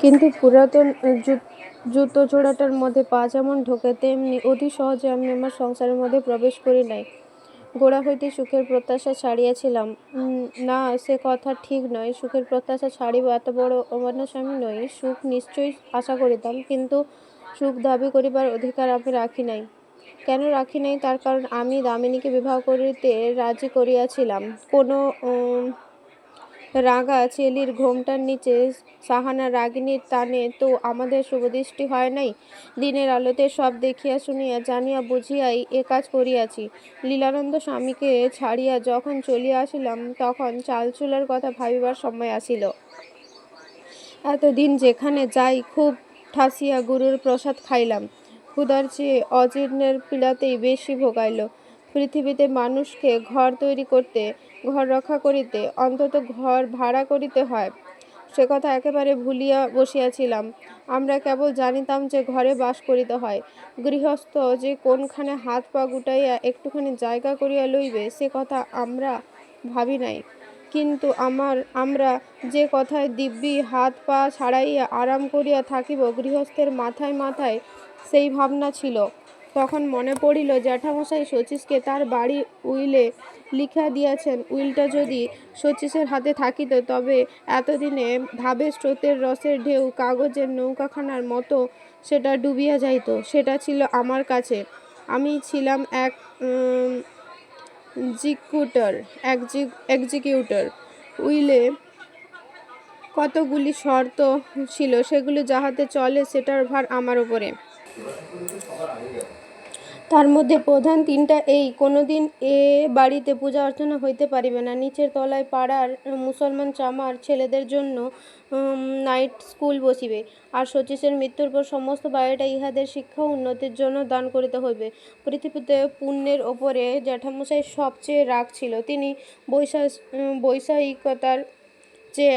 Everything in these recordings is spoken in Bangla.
কিন্তু পুরাতন জুতো জোড়াটার মধ্যে পা যেমন ঢোকে তেমনি অতি সহজে আমি আমার সংসারের মধ্যে প্রবেশ করি নাই। গোড়া হইতে সুখের প্রত্যাশা ছাড়িয়াছিলাম। না, সে কথা ঠিক নয়। সুখের প্রত্যাশা ছাড়িব এত বড় অমানুষ আমি নই। সুখ নিশ্চয়ই আশা করিতাম, কিন্তু সুখ দাবি করিবার অধিকার আমি রাখি নাই। কেন রাখি নাই, তার কারণ আমি দামিনীকে বিবাহ করিতে রাজি করিয়াছিলাম। কোনো রাগা চেলির ঘোমটার নিচে সাহানা রাগিনীর টানে তো আমাদের শুভদৃষ্টি হয় নাই। দিনের আলোতে সব দেখিয়া শুনিয়া জানিয়া বুঝিয়াই এ কাজ করিয়াছি। লীলানন্দ স্বামীকে ছাড়িয়া যখন চলিয়া আসিলাম তখন চালচুলার কথা ভাবিবার সময় আসিল। এতদিন যেখানে যাই খুব ঠাসিয়া গুরুর প্রসাদ খাইলাম। ক্ষুধার চেয়ে অজীর্ণের পীড়াতেই বেশি ভোগাইল। পৃথিবীতে মানুষকে ঘর তৈরি করতে, ঘর রক্ষা করিতে, অন্তত ঘর ভাড়া করিতে হয়, সে কথা একেবারে ভুলিয়া বসিয়াছিলাম। আমরা কেবল জানিতাম যে ঘরে বাস করিতে হয়। গৃহস্থ যে কোনখানে হাত পা গুটাইয়া একটুখানি জায়গা করিয়া লইবে সে কথা আমরা ভাবি নাই। কিন্তু আমরা যে কথায় দিব্যি হাত পা ছাড়াইয়া আরাম করিয়া থাকিব, গৃহস্থের মাথায় মাথায় সেই ভাবনা ছিল। তখন মনে পড়িল জ্যাঠামশাই শচীশকে তার বাড়ি উইলে লিখিয়া দিয়াছেন। উইলটা যদি শচীশের হাতে থাকিত তবে এতদিনে ভাবের স্রোতের রসের ঢেউ কাগজের নৌকাখানার মতো সেটা ডুবিয়া যাইত। সেটা ছিল আমার কাছে। আমি ছিলাম এক এক্সিকিউটর। উইলে কতগুলি শর্ত ছিল, সেগুলি যাহাতে চলে সেটার ভার আমার ওপরে। তার মধ্যে প্রধান তিনটা এই: কোনোদিন এ বাড়িতে পূজা অর্চনা হইতে পারিবে না, নিচের তলায় পাড়ার মুসলমান চামার ছেলেদের জন্য নাইট স্কুল বসিবে, আর শচীশের মৃত্যুর পর সমস্ত বাড়িটা ইহাদের শিক্ষা ও উন্নতির জন্য দান করিতে হইবে। পৃথিবীতে পুণ্যের ওপরে জ্যাঠামশাইয়ের সবচেয়ে রাগ ছিল। তিনি বৈষয়িকতার চেয়ে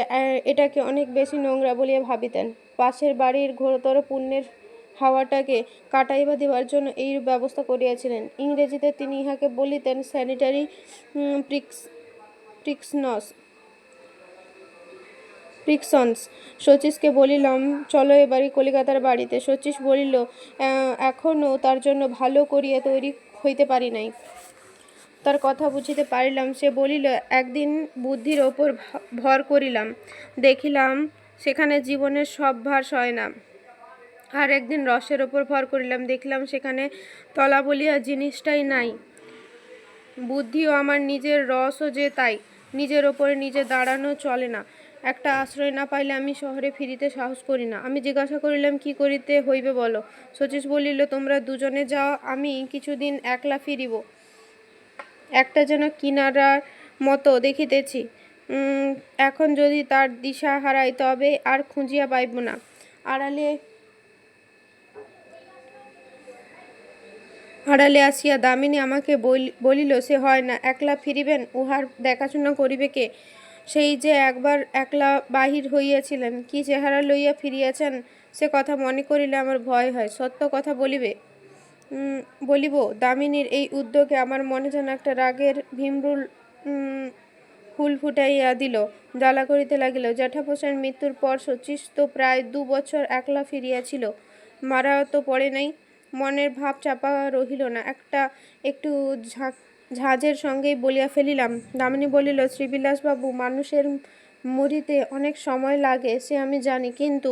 এটাকে অনেক বেশি নোংরা বলিয়া ভাবিতেন। পাশের বাড়ির ঘোরতর পুণ্যের হাওয়াটাকে কাটাইবা দিবার জন্য এইরূপ ব্যবস্থা করিয়াছিলেন। ইংরেজিতে তিনি ইহাকে বলিতেন স্যানিটারি প্রিকশনস। শচীশকে বলিলাম, চলো এবারে কলিকাতার বাড়িতে। শচীশ বলিল, এখনও তার জন্য ভালো করিয়া তৈরি হইতে পারি নাই। তার কথা বুঝিতে পারিলাম। সে বলিল, একদিন বুদ্ধির ওপর ভর করিলাম, দেখিলাম সেখানে জীবনের সব ভার সয় না। আর একদিন রসের ওপর ভর করিলাম, দেখিলাম সেখানে তলা বলিয়া জিনিসটাই নাই। বুদ্ধিও আমার নিজের, রসও যে তাই। নিজের ওপরে নিজে দাঁড়ানো চলে না। একটা আশ্রয় না পাইলে আমি শহরে ফিরিতে সাহস করি না। আমি জিজ্ঞাসা করিলাম, কি করিতে হইবে বলো। শচীশ বলিল, তোমরা দুজনে যাও, আমি কিছুদিন একলা ফিরিব। একটা যেন কিনারার মতো দেখিতেছি। এখন যদি তার দিশা হারাই তবে আর খুঁজিয়া পাইব না। আড়ালে আসিয়া দামিনী আমাকে বলিল, সে হয় না, একলা ফিরিবেন, উহার দেখাশোনা করিবে কে? সেই যে একবার একলা বাহির হইয়াছিলেন, কি চেহারা লইয়া ফিরিয়াছেন সে কথা মনে করিলে আমার ভয় হয়। সত্য কথা বলিব, দামিনীর এই উদ্যোগে আমার মনে যেন একটা রাগের ভীমরুল ফুল ফুটাইয়া দিল, জ্বালা করিতে লাগিল। জ্যাঠামশাইয়ের মৃত্যুর পর শচীশ তো প্রায় 2 বছর একলা ফিরিয়াছিল, মারাও তো পড়ে নাই। মনের ভাব চাপা রহিল না। একটু ঝাঁজের সঙ্গেই বলিয়া ফেলিলাম। দামিনী বলিল, শ্রীবিলাসবাবু, মানুষের মরিতে অনেক সময় লাগে সে আমি জানি, কিন্তু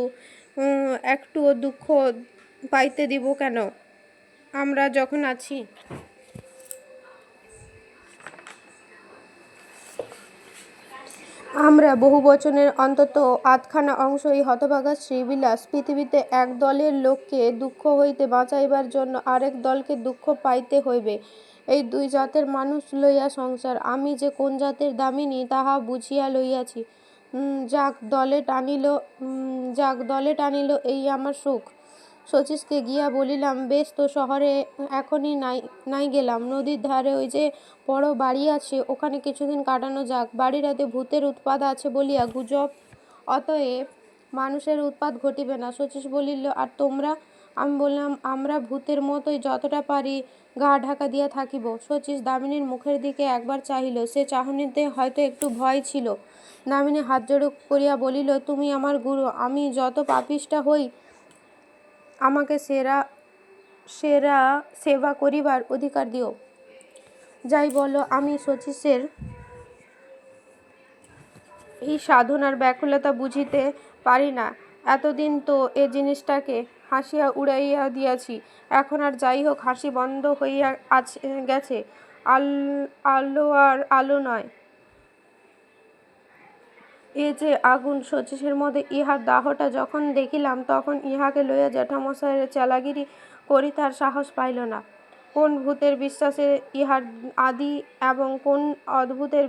একটুও দুঃখ পাইতে দিব কেন আমরা যখন আছি? আমরা বহুবচনের অন্তত আধখানা অংশ এই হতভাগা শ্রীবিলাস। পৃথিবীতে এক দলের লোককে দুঃখ হইতে বাঁচাইবার জন্য আরেক দলকে দুঃখ পাইতে হইবে। এই দুই জাতের মানুষ লইয়া সংসার। আমি যে কোন জাতের দামিনী তাহা বুঝিয়া লইয়াছি। যাক দলে টানিল, এই আমার সুখ। শচীশকে গিয়া বলিলাম, বেশ তো, শহরে এখনই নাই গেলাম। নদীর ধারে ওই যে বড় বাড়ি আছে, ওখানে কিছুদিন কাটানো যাক। বাড়িটাতে ভূতের উৎপাত আছে বলিয়া গুজব, অতএব মানুষের উৎপাত ঘটিবে না। শচীশ বলিল, আর তোমরা? আমি বললাম, আমরা ভূতের মতোই যতটা পারি গা ঢাকা দিয়া থাকিব। শচীশ দামিনীর মুখের দিকে একবার চাহিল, সে চাহনিতে হয়তো একটু ভয় ছিল। দামিনী হাত জোড়ো করিয়া বলিল, তুমি আমার গুরু, আমি যত পাপিষ্ঠা হই আমাকে সেরা সেবা করিবার অধিকার দিও। যাই বলো, আমি শচীশের এই সাধনার ব্যাকুলতা বুঝিতে পারি না। এতদিন তো এ জিনিসটাকে হাসিয়া উড়াইয়া দিয়াছি, এখন আর যাই হোক হাসি বন্ধ হইয়া গেছে। আলো আর আলো নয়, এ যে আগুন। শচীশের মধ্যে ইহার দাহটা যখন দেখিলাম, তখন ইহাকে লইয়া জ্যাঠামশায়ের চেলাগিরি করিতে সাহস পাইল না। কোন ভূতের বিশ্বাসে ইহার আদি এবং কোন অদ্ভুতের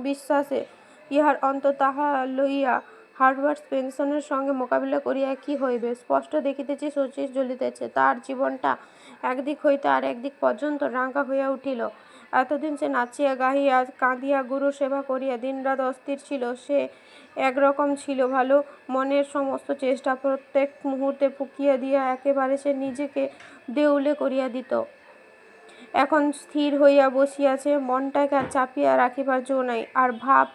বিশ্বাসে ইহার অন্ত, তাহা লইয়া হার্ভার্ড পেনশনের সঙ্গে মোকাবিলা করিয়া কি হইবে। স্পষ্ট দেখিতেছি শচীশ জ্বলিতেছে, তার জীবনটা একদিক হইতে আর একদিক পর্যন্ত রাঙা হইয়া উঠিল। এতদিন সে নাচিয়া গাহিয়া কাঁদিয়া গুরুর সেবা করিয়া দিনরাত অস্থির ছিল, সে একরকম ছিল ভালো। মনের সমস্ত চেষ্টা প্রত্যেক মুহূর্তে ফুঁকিয়া দিয়া একেবারে সে নিজেকে দেউলে করিয়া দিত। এখন স্থির হইয়া বসিয়াছে, মনটাকে আর চাপিয়া রাখিবার জো নাই। আর ভাব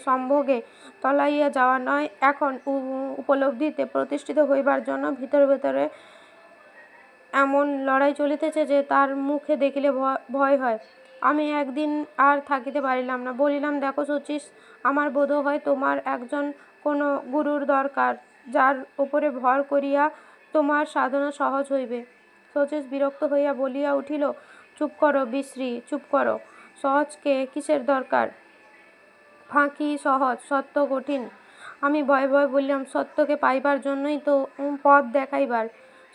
সম্ভোগে তলাইয়া যাওয়া নয়, এখন উপলব্ধিতে প্রতিষ্ঠিত হইবার জন্য ভিতরে ভিতরে এমন লড়াই চলিতেছে যে তার মুখে দেখিলে ভয় হয়। আমি একদিন আর থাকিতে পারিলাম না, বলিলাম, দেখো শচীশ, আমার বোধ হয় তোমার একজন কোনো গুরুর দরকার, যার উপরে ভর করিয়া তোমার সাধনা সহজ হইবে। শচীশ বিরক্ত হইয়া বলিয়া উঠিল, চুপ করো বিশ্রী, চুপ করো। সহজকে কিসের দরকার? ফাঁকি সহজ, সত্য কঠিন। আমি ভয়ে ভয়ে বললাম, সত্যকে পাইবার জন্যই তো পথ দেখাইবার।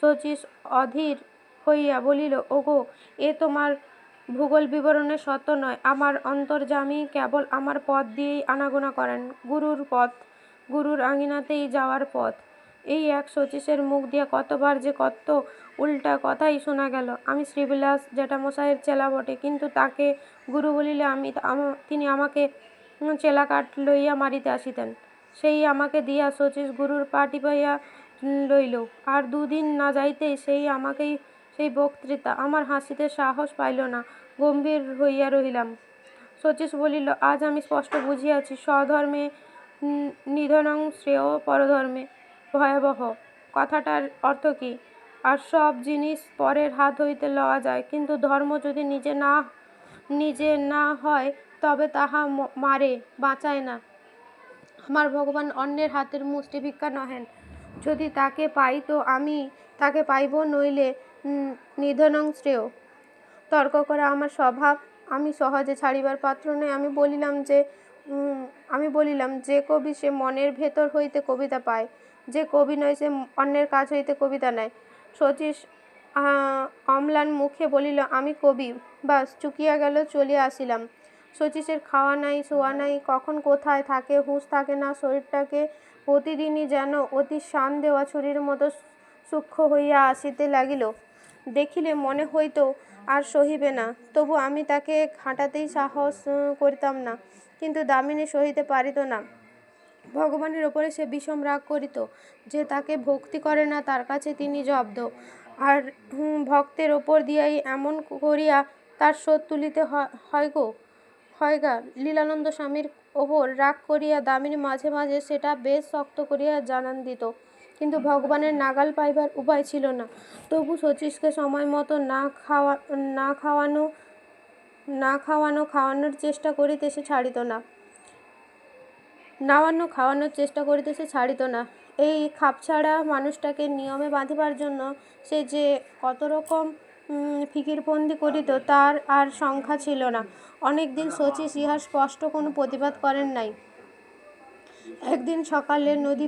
শচীশ অধীর হইয়া বলিল, ওগো, এ তোমার ভূগোল বিবরণের সত্য নয়। আমার অন্তর্যামী কেবল আমার পথ দিয়েই আনাগোনা করেন। গুরুর পথ, গুরুর আঙিনাতেই যাওয়ার পথ। এই এক শচীশের মুখ দিয়া কতবার যে কত উল্টা কথাই শোনা গেল। আমি শ্রীবিলাস জ্যাঠামশায়ের চেলা বটে, কিন্তু তাকে গুরু বলিলে তিনি আমাকে চেলাকাঠ লইয়া মারিতে আসিতেন। সেই আমাকে দিয়া শচীশ গুরুর পা টিপাইয়া লইল, আর দুদিন না যাইতেই সেই বক্তৃতা। আমার হাসিতে সাহস পাইল না, গম্ভীর হইয়া রহিলাম। শচীশ বলিল, আজ আমি স্পষ্ট বুঝিয়াছি, স্বধর্মে নিধনং শ্রেয় পরধর্মে ভয়াবহ। কথাটার অর্থ কি? আর সব জিনিস পরের হাত হইতে লওয়া যায়, কিন্তু ধর্ম যদি নিজে না হয় তবে তাহা মারে, বাঁচায় না। আমার ভগবান অন্যের হাতের মুষ্টি ভিক্ষা নহেন। যদি তাকে পাই তো আমি তাকে পাইব, নইলে নিধনং শ্রেয়। তর্ক করা আমার স্বভাব, আমি সহজে ছাড়িবার পাত্র নই। আমি বলিলাম, যে কবি সে মনের ভেতর হইতে কবিতা পায়, যে কবি নয় সে অন্যের কাছ হইতে কবিতা নেয়। শচীশ অম্লান মুখে বলিল, আমি কবি, বাস চুকিয়া গেল, চলিয়া আসিলাম। শচীশের খাওয়া নাই, শোয়া নাই, কখন কোথায় থাকে হুঁশ থাকে না। শরীরটাকে প্রতিদিনই যেন অতি শান দেওয়া ছুরির মতো সূক্ষ্ম হইয়া আসিতে লাগিল। দেখিলে মনে হইত আর সহিবে না, তবু আমি তাকে খাটাতেই সাহস করিতাম না। কিন্তু দামিনী সহিতে পারিত না। ভগবানের ওপরে সে বিষম রাগ করিত। যে তাকে ভক্তি করে না তার কাছে তিনি জব্দ। আর ভক্তের ওপর দিয়াই এমন করিয়া তার শোধ তুলিতে হয় গা। লীলানন্দ স্বামীর ওপর রাগ করিয়া দামিনী মাঝে মাঝে সেটা বেশ শক্ত করিয়া জানান দিত, কিন্তু ভগবানের নাগাল পাইবার উপায় ছিল না। তবু শচীশকে সময় মতো খাওয়ানোর চেষ্টা করিতে সে ছাড়িত না। এই খাপছাড়া মানুষটাকে নিয়মে বাঁধিবার জন্য সে যে কত রকম ফিকিরপন্দি করিত তার আর সংখ্যা ছিল না। অনেক দিন শচীশ ইহার স্পষ্ট কোনো প্রতিবাদ করেন নাই। একদিন সকালেই নদী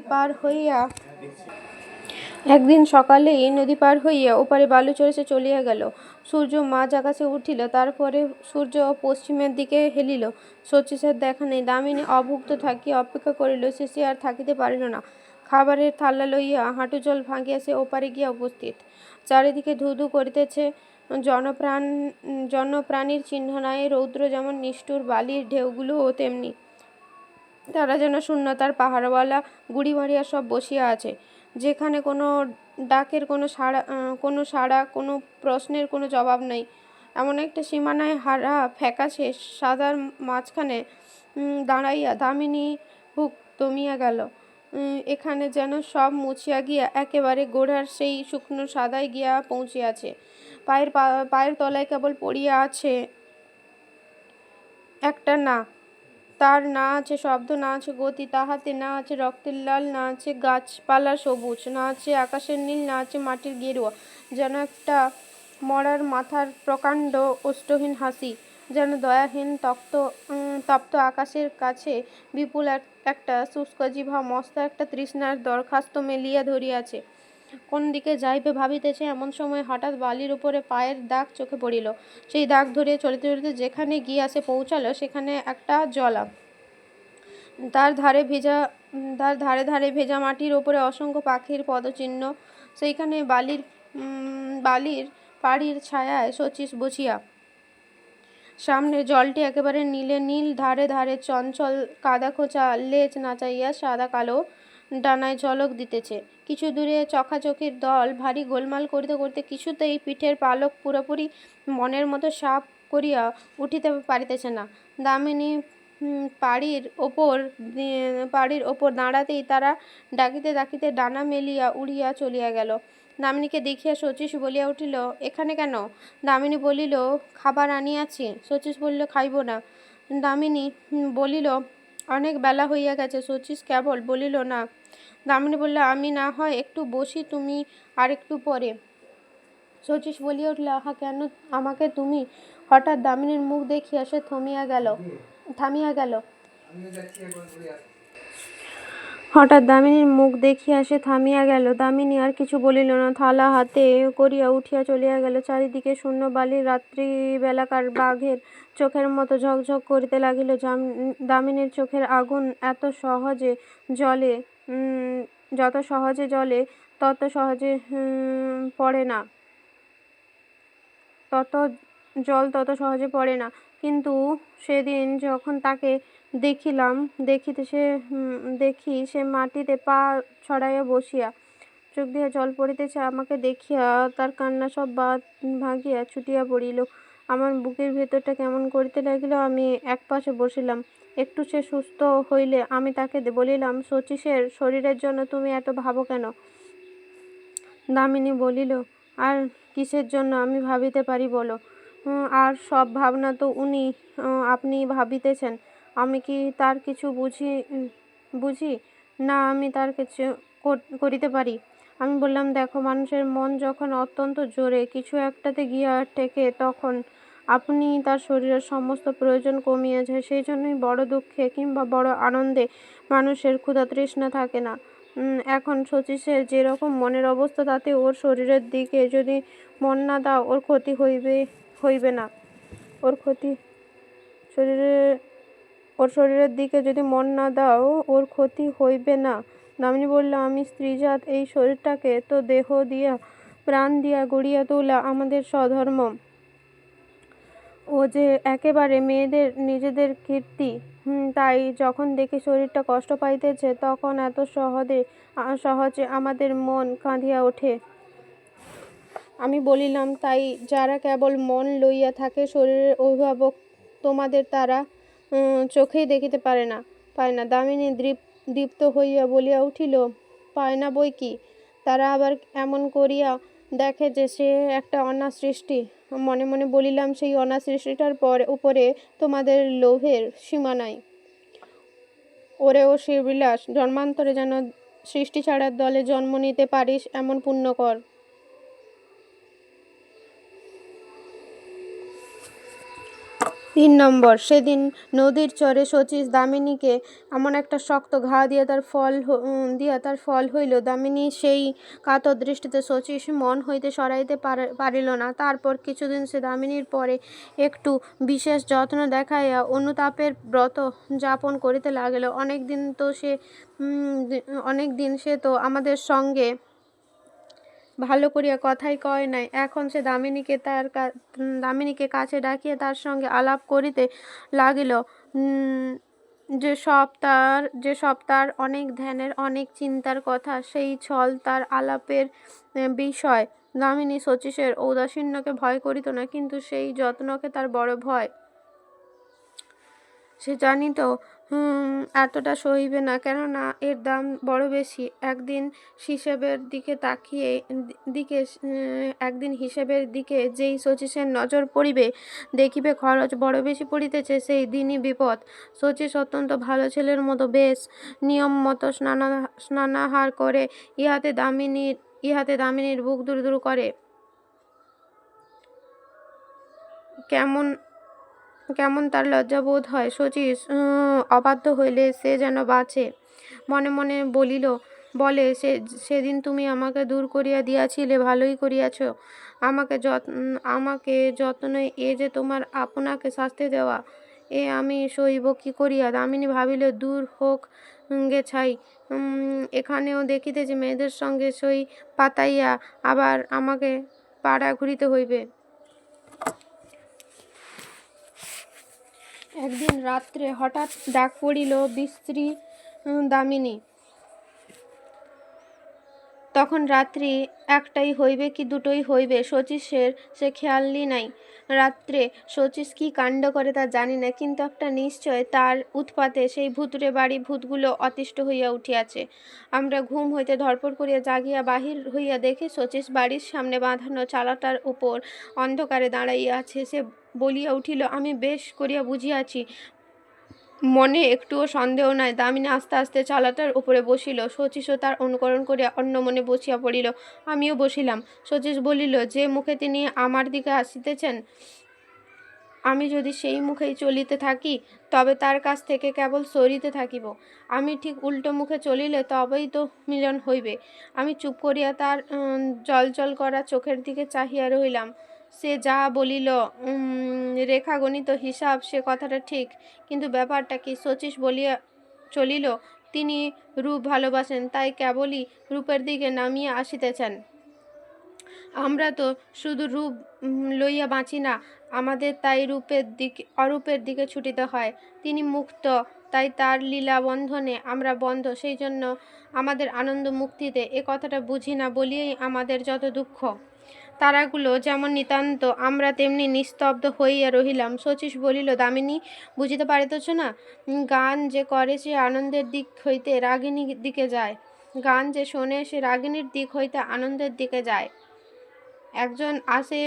পার হইয়া ওপারে বালুচরে সে চলিয়া গেল। সূর্য মাঝ আকাশে উঠিল, তারপরে সূর্য পশ্চিমের দিকে হেলিল। শচীশের দেখা নেই। দামিনী অভুক্ত থাকিয়া অপেক্ষা করিল, শেষে আর থাকিতে পারিল না। খাবারের থালা লইয়া হাঁটু-জল ভাঙিয়া সে ওপারে গিয়া উপস্থিত। চারিদিকে ধূ ধূ করিতেছে, জনপ্রাণীর চিহ্ন নাই। রৌদ্র যেমন নিষ্ঠুর, বালির ঢেউগুলোও তেমনি। তারা যেন শূন্যতার পাহাড়ওয়ালা গুড়ি মারিয়া সব বসিয়া আছে, যেখানে কোনো ডাকের কোনো সাড়া, কোনো প্রশ্নের কোনো জবাব নেই। এমন একটা সীমানায় হারা ফ্যাকাশে সাদার মাঝখানে দাঁড়াইয়া দামিনী বুক দমিয়া গেল। এখানে যেন সব মুছিয়া গিয়া একেবারে গোড়ার সেই শুকনো সাদায় গিয়া পৌঁছিয়াছে। পায়ের তলায় কেবল পড়িয়া আছে একটা না। তার না আছে শব্দ, না আছে গতি, তাহাতে না আছে রক্তের লাল, না আছে গাছপালার সবুজ, না আছে আকাশের নীল, না আছে মাটির গেরুয়া। যেন একটা মরার মাথার প্রকাণ্ড ওষ্ঠহীন হাসি, যেন দয়াহীন তপ্ত আকাশের কাছে বিপুল একটা শুষ্ক জিভা মস্ত একটা তৃষ্ণার দরখাস্ত মেলিয়া ধরিয়াছে। কোন দিকে যাইবে ভাবিতেছে, এমন সময় হঠাৎ বালির উপরে পায়ের দাগ চোখে পড়িল। সেই দাগ ধরিয়া চলিতে চলিতে যেখানে গিয়া সে পৌঁছালো, সেখানে একটা জলা। তার ধারে ধারে ভেজা মাটির ওপরে অসংখ্য পাখির পদচিহ্ন। সেইখানে বালির পাড়ির ছায়ায় শচীশ বসিয়া। সামনে জলটি একেবারে নীলে নীল, ধারে ধারে চঞ্চল কাদা খোঁচা লেজ নাচাইয়া সাদা কালো ডানায় ঝলক দিতেছে। কিছু দূরে চখাচখির দল ভারী গোলমাল করিতে করিতে কিছুতেই পিঠের পালক পুরোপুরি মনের মতো সাপ করিয়া উঠিতে পারিতেছে না। দামিনী পাড়ির ওপর দাঁড়াতেই তারা ডাকিতে ডাকিতে ডানা মেলিয়া উড়িয়া চলিয়া গেল। দামিনীকে দেখিয়া শচীশ বলিয়া উঠিল, এখানে কেন? দামিনী বলিল, খাবার আনিয়াছি। শচীশ বলিল, খাইব না। দামিনী বলিল, অনেক বেলা হইয়া গেছে। শচীশ কেবল বলিল, না। দামিনী বলল, আমি না হয় একটু বসি, তুমি আর একটু পরে। শচীশ বলিয়া উঠিল, আহা, কেন আমাকে তুমি? হঠাৎ দামিনীর মুখ দেখিয়া সে থামিয়া গেল। দামিনী আর কিছু বলিল না, থালা হাতে করিয়া উঠিয়া চলিয়া গেল। চারিদিকে শূন্য বালির রাত্রিবেলাকার বাঘের চোখের মতো ঝকঝক করিতে লাগিল। দামিনীর চোখের আগুন যত সহজে জ্বলে তত সহজে পড়ে না। কিন্তু সেদিন যখন তাকে দেখি সে মাটিতে পা ছড়াইয়া বসিয়া, চোখ দিয়া জল পড়িতেছে, আমাকে দেখিয়া তার কান্না সব বাঁধ ভাঙিয়া ছুটিয়া পড়িল। আমার বুকের ভেতরটা কেমন করিতে লাগিল। আমি একপাশে বসিলাম। একটু সে সুস্থ হইলে আমি তাকে বলিলাম, শচীশের শরীরের জন্য তুমি এত ভাবো কেন? দামিনী বলিল, আর কিসের জন্য আমি ভাবিতে পারি বলো? আর সব ভাবনা তো আপনি ভাবিতেছেন। আমি কি তার কিছু বুঝি না? আমি তার কিছু করিতে পারি? আমি বললাম, দেখো, মানুষের মন যখন অত্যন্ত জোরে কিছু একটাতে গিয়া ঠেকে, তখন আপনি তার শরীরের সমস্ত প্রয়োজন কমিয়া যায়। সেই জন্যই বড় দুঃখে কিংবা বড় আনন্দে মানুষের ক্ষুধা তৃষ্ণা থাকে না। এখন শচীশের যেরকম মনের অবস্থা, তাতে ওর শরীরের দিকে যদি মন না দাও, ওর ক্ষতি হইবে না। ওর শরীরের দিকে যদি মন না দাও, ওর ক্ষতি হইবে না। দামিনী বলল, আমি স্ত্রীজাত, এই শরীরটাকে তো দেহ দিয়া প্রাণ দিয়া গড়িয়া তোলা আমাদের স্বধর্ম। ও যে একেবারে মেয়েদের নিজেদের কীর্তি। তাই যখন দেখি শরীরটা কষ্ট পাইতেছে, তখন এত সহজে আমাদের মন কাঁদিয়া ওঠে। আমি বলিলাম, তাই যারা কেবল মন লইয়া থাকে, শরীরের অভিভাবক তোমাদের, তারা চোখেই দেখিতে পায় না। দামিনী দীপ্ত হইয়া বলিয়া উঠিল, পায় না বই কি? তারা আবার এমন করিয়া দেখে যে সে একটা অনাথ সৃষ্টি। মনে মনে বলিলাম, সেই অনাথ সৃষ্টিটার উপরে তোমাদের লোভের সীমা নাই। ওরে ও শ্রীবিলাস, জন্মান্তরে যেন সৃষ্টি ছাড়ার দলে জন্ম নিতে পারিস, এমন পুণ্য কর। 3 নম্বর। সেদিন নদীর চরে শচীশ দামিনীকে এমন একটা শক্ত ঘা দিয়া তার ফল হইল। দামিনী সেই কাতর দৃষ্টিতে শচীশ মন হইতে সরাইতে পারিল না। তারপর কিছুদিন সে দামিনীর পরে একটু বিশেষ যত্ন দেখাইয়া অনুতাপের ব্রত যাপন করিতে লাগিল। অনেক দিন সে তো আমাদের সঙ্গে ভালো করিয়া কথাই কয় নাই। এখন সে দামিনীকে কাছে ডাকিয়া তার সঙ্গে আলাপ করিতে লাগিল। যে সব তার অনেক ধ্যানের অনেক চিন্তার কথা, সেই ছল তার আলাপের বিষয়। দামিনী শচীশের ঔদাসীন্যকে ভয় করিত না, কিন্তু সেই যত্নকে তার বড় ভয়। সে জানিত এতটা সহিবে না, কেননা এর দাম বড় বেশি। একদিন হিসেবের দিকে যেই শচীশের নজর পড়িবে, দেখিবে খরচ বড় বেশি পড়িতেছে, সেই দিনই বিপদ। শচীশ অত্যন্ত ভালো ছেলের মতো বেশ নিয়ম মতো স্নানাহার করে ইহাতে দামিনীর বুক দুরু করে। কেমন তার লজ্জাবোধ হয়। শচীশ অবাধ্য হইলে সে যেন বাঁচে। মনে মনে বলে, সেদিন তুমি আমাকে দূর করিয়া দিয়াছিলে, ভালোই করিয়াছ। আমাকে যত্নে এ যে তোমার আপনাকে শাস্তি দেওয়া, এ আমি সইব কি করিয়া। দামিনী ভাবিল, দূর হোক গে ছাই, এখানেও দেখিতেছি মেয়েদের সঙ্গে সই পাতাইয়া আবার আমাকে পাড়া ঘুরিতে হইবে। একদিন রাত্রে হঠাৎ ডাক পড়িল, বিশ্রী দামিনী। তখন রাত্রি একটাই হইবে কি দুটোই হইবে, শচীশের সে খেয়ালই নাই। রাত্রে শচীশ কি কাণ্ড করে তা জানি না, কিন্তু একটা নিশ্চয়, তার উৎপাতে সেই ভূতুড়ে বাড়ি ভূতগুলো অতিষ্ঠ হইয়া উঠিয়াছে। আমরা ঘুম হইতে ধরপড় করিয়া জাগিয়া বাহির হইয়া দেখি, শচীশ বাড়ির সামনে বাঁধানো চালাটার উপর অন্ধকারে দাঁড়াইয়া আছে। সে বলিয়া উঠিল, আমি বেশ করিয়া বুঝিয়াছি, মনে একটুও সন্দেহ নাই। দামিনী আস্তে আস্তে চালাটার উপরে বসিল। শচীশও তার অনুকরণ করিয়া অন্য মনে বসিয়া পড়িল। আমিও বসিলাম। শচীশ বলিল, যে মুখে তিনি আমার দিকে আসিতেছেন, আমি যদি সেই মুখেই চলিতে থাকি, তবে তার কাছ থেকে কেবল সরিতে থাকিব। আমি ঠিক উল্টো মুখে চলিলে তবেই তো মিলন হইবে। আমি চুপ করিয়া তার জলজল করা চোখের দিকে চাহিয়া রহিলাম। সে যা বলিল, রেখাগণিত হিসাব, সে কথাটা ঠিক, কিন্তু ব্যাপারটা কি? শচীশ বলিয়া চলিল, তিনি রূপ ভালোবাসেন, তাই কেবলই রূপের দিকে নামিয়া আসিতেছেন। আমরা তো শুধু রূপ লইয়া বাঁচি না, আমাদের তাই অরূপের দিকে ছুটিতে হয়। তিনি মুক্ত, তাই তার লীলা বন্ধনে আমরা বন্ধ, সেই জন্য আমাদের আনন্দ মুক্তিতে। এ কথাটা বুঝি না বলিয়াই আমাদের যত দুঃখ। তারাগুলো যেমন নিতান্ত, আমরা তেমনি নিস্তব্ধ হইয়া রহিলাম। শচীশ বলিল, দামিনী, বুঝিতে পারিতেছ না? গান যে করে সে আনন্দের দিক হইতে রাগিণীর দিকে যায়, গান যে শোনে সে রাগিণীর দিক হইতে আনন্দের দিকে যায়। একজন আসে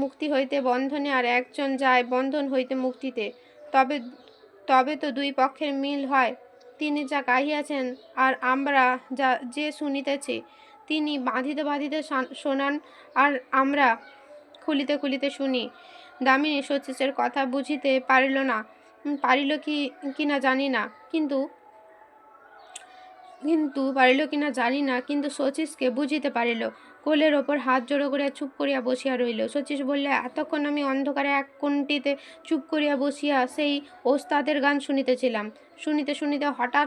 মুক্তি হইতে বন্ধনে, আর একজন যায় বন্ধন হইতে মুক্তিতে। তবে তো দুই পক্ষের মিল হয়। তিনি যা গাহিয়াছেন আর আমরা যে শুনিতেছি, তিনি বাঁধিতে বাঁধিতে শোনান, আর আমরা খুলিতে খুলিতে শুনি। দামিনী শচীশের কথা বুঝিতে পারিল কি না জানি না, কিন্তু শচীশকে বুঝিতে পারিল। কোলের ওপর হাত জোড়ো করিয়া চুপ করিয়া বসিয়া রহিল। শচীশ বললে, এতক্ষণ আমি অন্ধকারে এক কোণটিতে চুপ করিয়া বসিয়া সেই ওস্তাদের গান শুনিতেছিলাম। শুনিতে শুনিতে হঠাৎ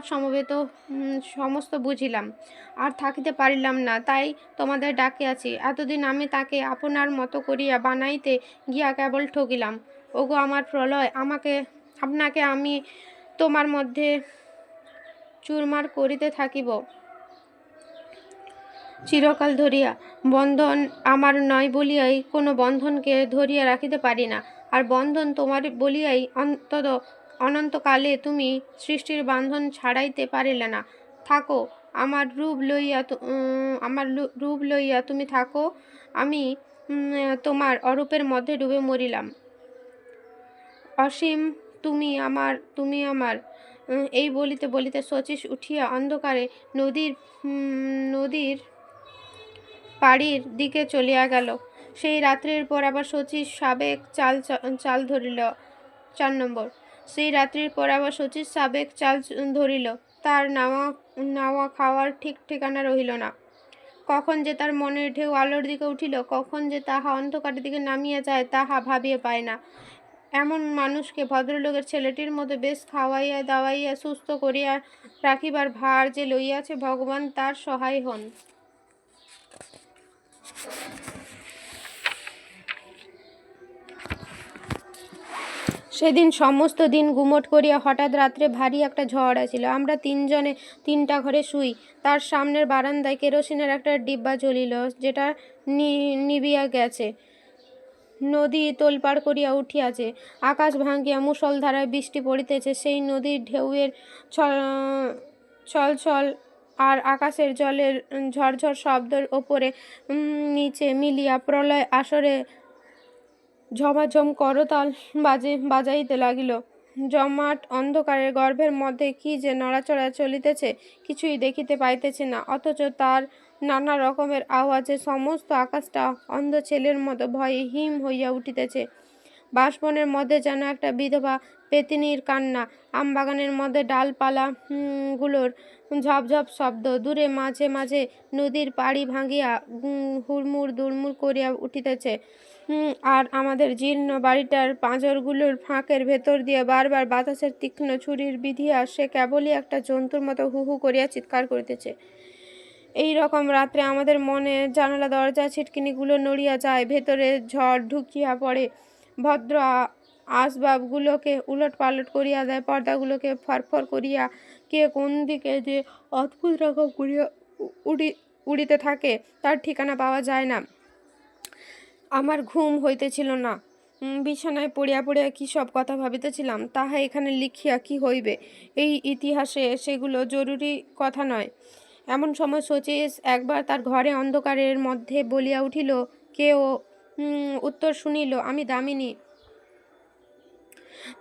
সমস্ত বুঝিলাম, আর থাকিতে পারিলাম না, তাই তোমাদের ডাকিয়াছি। এতদিন আমি তাকে আপনার মতো করিয়া বানাইতে গিয়া কেবল ঠকিলাম। ওগো আমার প্রলয়, আপনাকে আমি তোমার মধ্যে চুরমার করিতে থাকিব চিরকাল ধরিয়া। বন্ধন আমার নয় বলিয়াই কোনো বন্ধনকে ধরিয়া রাখিতে পারি না, আর বন্ধন তোমার বলিয়াই অনন্তকালে তুমি সৃষ্টির বান্ধন ছাড়াইতে পারিলে না। থাকো আমার রূপ লইয়া তুমি থাকো, আমি তোমার অরূপের মধ্যে ডুবে মরিলাম। অসীম তুমি আমার। এই বলিতে বলিতে শচীশ উঠিয়া অন্ধকারে নদীর পাড়ির দিকে চলিয়া গেল। সেই রাত্রির পর আবার শচীশ সাবেক চাল ধরিল। 4 নম্বর। সেই রাত্রির পর আবার শচীশ সাবেক চাল ধরিল। তার নাওয়া খাওয়ার ঠিক ঠিকানা রহিল না। কখন যে তার মনের ঢেউ আলোর দিকে উঠিল, কখন যে তাহা অন্ধকারের দিকে নামিয়া যায়, তাহা ভাবিয়া পায় না। এমন মানুষকে ভদ্রলোকের ছেলেটির মতো বেশ খাওয়াইয়া দাওয়াইয়া সুস্থ করিয়া রাখিবার ভার যে লইয়াছে, ভগবান তার সহায় হন। সেদিন সমস্ত দিন গুমট করিয়া হঠাৎ রাত্রে ভারী একটা ঝড় আসিল। আমরা তিনজনে তিনটা ঘরে শুই। তার সামনের বারান্দায় কেরোসিনের একটা ডিব্বা জ্বলিল, যেটা নিবিয়া গেছে। নদী তোলপাড় করিয়া উঠিয়াছে। আকাশ ভাঙ্গিয়া মুষলধারায় বৃষ্টি পড়িতেছে। সেই নদীর ঢেউয়ের ছলছল আর আকাশের জলের ঝরঝর শব্দের ওপরে নিচে মিলিয়া প্রলয় আসরে ঝমাঝম করতাল বাজাইতে লাগিল। জমাট অন্ধকারের গর্ভের মধ্যে কি যে নড়াচড়া চলিতেছে কিছুই দেখিতে পাইতেছি না, অথচ তার নানা রকমের আওয়াজে সমস্ত আকাশটা অন্ধ ছেলের মতো ভয়ে হিম হইয়া উঠিতেছে। বাঁশবনের মধ্যে যেন একটা বিধবা পেতিনীর কান্না, আমবাগানের মধ্যে ডালপালা গুলোর ঝপঝপ শব্দ, দূরে মাঝে মাঝে নদীর পাড়ি ভাঙিয়া হুড়মুড় দুড়মুড় করিয়া উঠিতেছে। আর আমাদের জীর্ণ বাড়িটার পাঁজরগুলোর ফাঁকের ভেতর দিয়ে বারবার বাতাসের তীক্ষ্ণ ছুরির বিধিয়া সে কেবলই একটা জন্তুর মতো হু হু করিয়া চিৎকার করিতেছে। এই রকম রাত্রে আমাদের মনে জানালা দরজা ছিটকিনিগুলো নড়িয়া যায়, ভেতরে ঝড় ঢুকিয়া পড়ে, ভদ্র আসবাবগুলোকে উলট পালট করিয়া দেয়, পর্দাগুলোকে ফরফর করিয়া কে কোন দিকে যে অদ্ভুত রকম করিয়া উড়িতে থাকে তার ঠিকানা পাওয়া যায় না। আমার ঘুম হইতেছিল না। বিছানায় পড়িয়া পড়িয়া কী সব কথা ভাবিতেছিলাম, তাহা এখানে লিখিয়া কি হইবে? এই ইতিহাসে সেগুলো জরুরি কথা নয়। এমন সময় শচীশ একবার তার ঘরে অন্ধকারের মধ্যে বলিয়া উঠিল, কেউ উত্তর শুনিল, আমি দামিনী।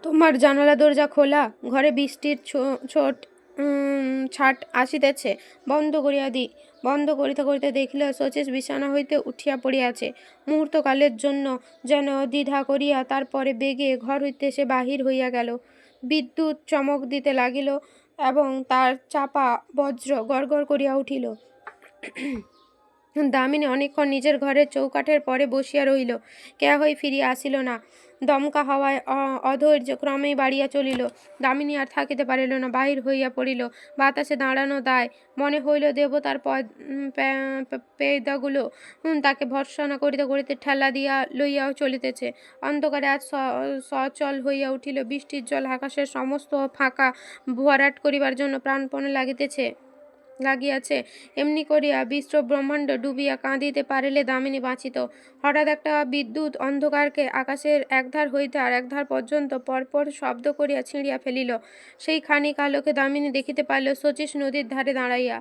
তোমার জানালা দরজা খোলা, ঘরে বৃষ্টির ছোট ছাট আসিতেছে, বন্ধ করিয়া দি। বন্ধ করিতে করিতে দেখিল শচীশ বিছানা হইতে উঠিয়া পড়িয়াছে। মুহূর্তকালের জন্য যেন দ্বিধা করিয়া তারপরে বেগে ঘর হইতে সে বাহির হইয়া গেল। বিদ্যুৎ চমক দিতে লাগিল এবং তার চাপা বজ্র গড়গড় করিয়া উঠিল। দামিনী অনেকক্ষণ নিজের ঘরের চৌকাঠের পরে বসিয়া রহিল, কেহই ফিরিয়া আসিল না। দমকা হওয়ায় অধৈর্য ক্রমেই বাড়িয়া চলিল। দামিনী আর থাকিতে পারিল না, বাহির হইয়া পড়িল। বাতাসে দাঁড়ানো দায়, মনে হইল দেবতার পেদাগুলো তাকে ভর্ৎসনা করিতে করিতে ঠেলা দিয়া লইয়াও চলিতেছে। অন্ধকারে আজ সচল হইয়া উঠিল। বৃষ্টির জল আকাশের সমস্ত ফাঁকা ভরাট করিবার জন্য প্রাণপণে লাগিয়াছে। এমনি করিয়া বিশ্ব ব্রহ্মাণ্ড ডুবিয়া কাঁদিতে পারিলে দামিনী বাঁচিত। হঠাৎ একটা বিদ্যুৎ অন্ধকারকে আকাশের একধার হইতে আর একধার পর্যন্ত পরপর শব্দ করিয়া ছিঁড়িয়া ফেলিল। সেই খানিক আলোকে দামিনী দেখিতে পাইল শচীশ নদীর ধারে দাঁড়াইয়া।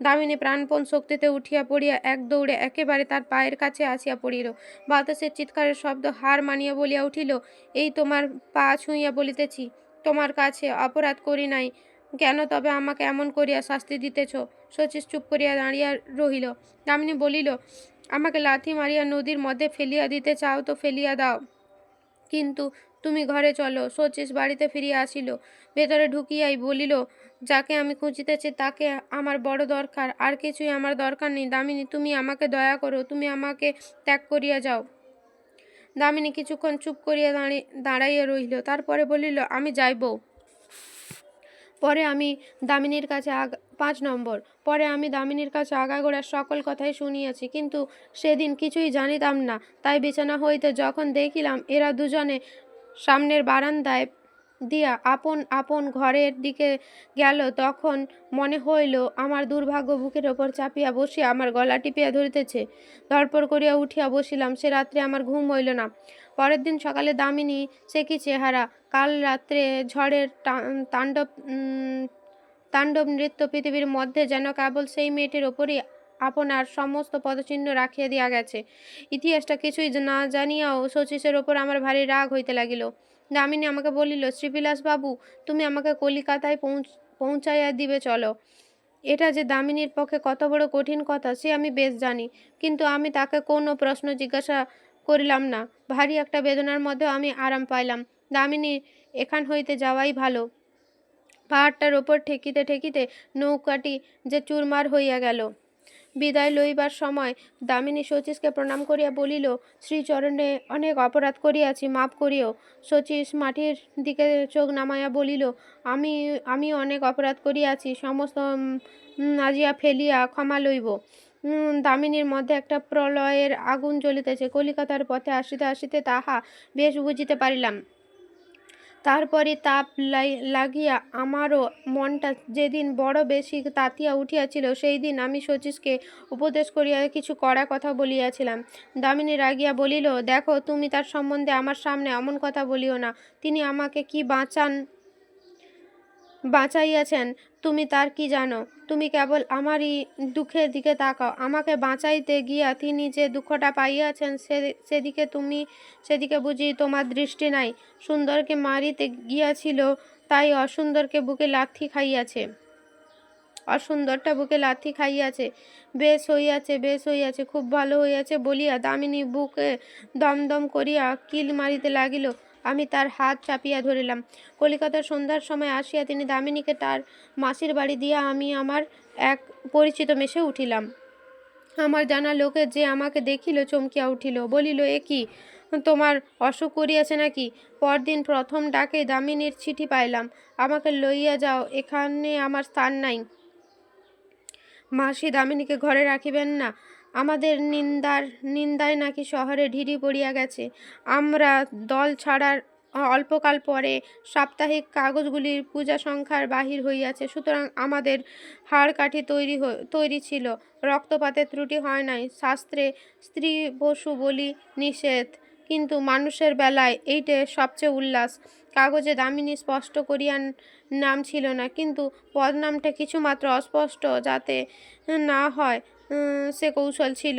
দামিনী প্রাণপণ শক্তিতে উঠিয়া পড়িয়া এক দৌড়ে একেবারে তার পায়ের কাছে আসিয়া পড়িল। বাতাসের চিৎকারের শব্দ হার মানিয়া বলিয়া উঠিল, এই তোমার পা ছুঁইয়া বলিতেছি, তোমার কাছে অপরাধ করি নাই, কেন তবে আমাকে এমন করিয়া শাস্তি দিতেছ? শচীশ চুপ করিয়া দাঁড়িয়া রহিল। দামিনী বলিল, আমাকে লাথি মারিয়া নদীর মধ্যে ফেলিয়া দিতে চাও তো ফেলিয়া দাও, কিন্তু তুমি ঘরে চলো। শচীশ বাড়িতে ফিরিয়া আসিল। ভেতরে ঢুকিয়াই বলিল, যাকে আমি খুঁজিতেছি তাকে আমার বড় দরকার, আর কিছুই আমার দরকার নেই। দামিনী, তুমি আমাকে দয়া করো, তুমি আমাকে ত্যাগ করিয়া যাও। দামিনী কিছুক্ষণ চুপ করিয়া দাঁড়াইয়া রহিল, তারপরে বলিল, আমি যাইব। পরে আমি দামিনীর কাছে 5 নম্বর। পরে আমি দামিনীর কাছে আগাগোড়ার সকল কথাই শুনিয়াছি, কিন্তু সেদিন কিছুই জানিতাম না। তাই বিছানা হইতে যখন দেখিলাম এরা দুজনে সামনের বারান্দায় দিয়া আপন আপন ঘরের দিকে গেল, তখন মনে হইল আমার দুর্ভাগ্য বুকের ওপর চাপিয়া বসিয়া আমার গলা টিপিয়া ধরিতেছে। ধরপড় করিয়া উঠিয়া বসিলাম। সে রাত্রে আমার ঘুম হইল না। পরের দিন সকালে দামিনী সে কি চেহারা! কাল রাত্রে ঝড়ের তাণ্ডব নৃত্য পৃথিবীর মধ্যে যেন কেবল সেই মেয়েটির ওপরই আপনার সমস্ত পদচিহ্ন রাখিয়া দিয়া গেছে। ইতিহাসটা কিছুই না জানিয়াও শচীশের ওপর আমার ভারী রাগ হইতে লাগিল। দামিনী আমাকে বলিল, শ্রীবিলাস বাবু, তুমি আমাকে কলিকাতায় পৌঁছাইয়া দিবে চলো। এটা যে দামিনীর পক্ষে কত বড় কঠিন কথা সে আমি বেশ জানি, কিন্তু আমি তাকে কোনো প্রশ্ন জিজ্ঞাসা করিলাম না। ভারী একটা বেদনার মধ্যেও আমি আরাম পাইলাম। দামিনী এখান হইতে যাওয়াই ভালো। পাহাড়টার ওপর ঠেকিতে ঠেকিতে নৌকাটি যে চুরমার হইয়া গেল। বিদায় লইবার সময় দামিনী শচীশকে প্রণাম করিয়া বলিল, শ্রীচরণে অনেক অপরাধ করিয়াছি, মাপ করিও। শচীশ মাটির দিকে চোখ নামাইয়া বলিল, আমিও অনেক অপরাধ করিয়াছি, সমস্ত আজিয়া ফেলিয়া ক্ষমা লইব। দামিনীর মধ্যে একটা প্রলয়ের আগুন জ্বলিতেছে। কলিকাতার পথে আসিতে আসিতে তাহা বেশ বুঝিতে পারিলাম। তারপরে তাপ লাগিয়া আমারও মনটা যেদিন বড় বেশি তাতিয়া উঠিয়াছিল, সেই দিন আমি শচীশকে উপদেশ করিয়া কিছু কড়া কথা বলিয়াছিলাম। দামিনী রাগিয়া বলিল, দেখো, তুমি তার সম্বন্ধে আমার সামনে অমন কথা বলিও না। তিনি আমাকে কি বাঁচাইয়াছেন, তুমি তার কি জানো? তুমি কেবল আমারই দুঃখের দিকে তাকাও। আমাকে বাঁচাইতে গিয়া তিনি যে দুঃখটা পাইয়াছেন সেদিকে বুঝি তোমার দৃষ্টি নাই। সুন্দরকে মারিতে গিয়াছিল, তাই অসুন্দরটা বুকে লাথি খাইয়াছে। বেশ হইয়াছে, খুব ভালো হইয়াছে বলিয়া দামিনী বুকে দমদম করিয়া কিল মারিতে লাগিল। আমি তার হাত চাপিয়া ধরিলাম। কলিকাতার সন্ধ্যার সময় আসিয়া তিনি দামিনীকে তার মাসির বাড়ি দিয়া আমি আমার এক পরিচিত মেসে উঠিলাম। আমার জানা লোকে যে আমাকে দেখিল চমকিয়া উঠিল, বলিল, এ কি, তোমার অসুখ করিয়াছে নাকি? পরদিন প্রথম ডাকে দামিনীর চিঠি পাইলাম, আমাকে লইয়া যাও, এখানে আমার স্থান নাই। মাসি দামিনীকে ঘরে রাখিবেন না। আমাদের নিন্দায় নাকি শহরে ঢিড়ি পড়িয়া গেছে। আমরা দল ছাড়ার অল্পকাল পরে সাপ্তাহিক কাগজগুলির পূজা সংখ্যার বাহির হইয়াছে। সুতরাং আমাদের হাড়কাঠি তৈরি ছিল, রক্তপাতের ত্রুটি হয় নাই। শাস্ত্রে স্ত্রী পশু বলি নিষেধ, কিন্তু মানুষের বেলায় এইটে সবচেয়ে উল্লাস। কাগজে দামিনী স্পষ্ট করিয়া নাম ছিল না, কিন্তু পদনামটা কিছুমাত্র অস্পষ্ট যাতে না হয় সে কৌশল ছিল।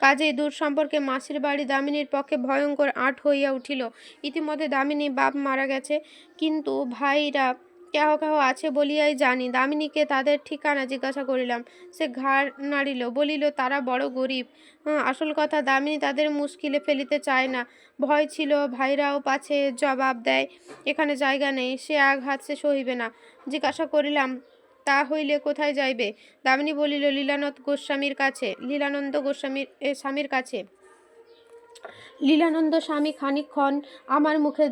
কাজেই দূর সম্পর্কে মাসির বাড়ি দামিনীর পক্ষে ভয়ঙ্কর আঁট হইয়া উঠিল। ইতিমধ্যে দামিনী বাপ মারা গেছে, কিন্তু ভাইরা কেহ কেহ আছে বলিয়াই জানি। দামিনীকে তাদের ঠিকানা জিজ্ঞাসা করিলাম। সে ঘাড় নাড়িল, বলিল, তারা বড় গরিব। আসল কথা, দামিনী তাদের মুশকিলে ফেলিতে চায় না। ভয় ছিল ভাইরাও পাছে জবাব দেয়, এখানে জায়গা নেই, সে আঘাত সে সহিবে না। জিজ্ঞাসা করিলাম, তা হইলে কোথায় যাইবে? দামিনী বলিল, লীলানন্দ স্বামীর কাছে। লীলানন্দ স্বামী খানিকক্ষণ আমার মুখে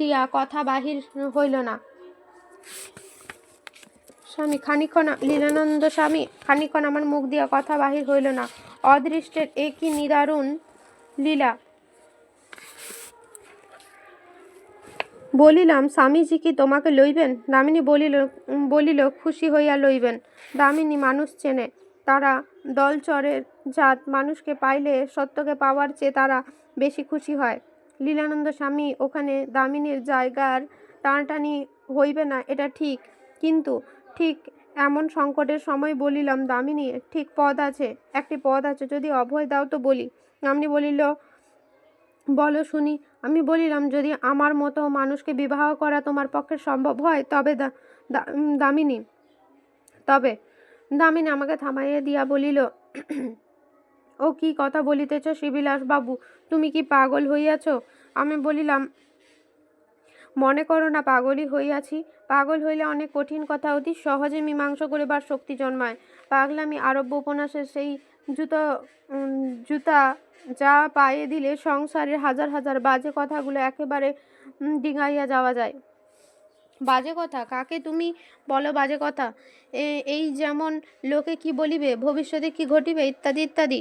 দিয়া কথা বাহির হইল না। আমার মুখ দিয়া কথা বাহির হইল না। অদৃষ্টের এ কি নিদারুণ লীলা! বলিলাম, স্বামীজি কি তোমাকে লইবেন? দামিনী বলিল, খুশি হইয়া লইবেন। দামিনী মানুষ চেনে, তারা দলচরের জাত। মানুষকে পাইলে সত্যকে পাওয়ার চেয়ে তারা বেশি খুশি হয়। লীলানন্দ স্বামী ওখানে দামিনীর জায়গার টানাটানি হইবে না, এটা ঠিক। কিন্তু ঠিক এমন সংকটের সময় বলিলাম, দামিনী, একটি পদ আছে, যদি অভয় দাও তো বলি। দামিনী বলিল, বলো শুনি। আমি বলিলাম, যদি আমার মতো মানুষকে বিবাহ করা তোমার পক্ষে সম্ভব হয় তবে দামিনী আমাকে থামাইয়া দিয়া বলিল, ও কি কথা বলিতেছ শ্রীবিলাস বাবু, তুমি কি পাগল হইয়াছ? আমি বলিলাম, মনে করো না পাগলই হইয়াছি। পাগল হইলে অনেক কঠিন কথা অতি সহজে মীমাংসা করিবার শক্তি জন্মায়। পাগলামি আরব্য উপন্যাসের সেই জুতা যা পায়ে দিলে সংসারের হাজার হাজার বাজে কথাগুলো একেবারে ডিঙাইয়া যাওয়া যায়। বাজে কথা? কাকে তুমি বলো বাজে কথা? এই যেমন লোকে কি বলিবে, ভবিষ্যতে কি ঘটিবে, ইত্যাদি ইত্যাদি।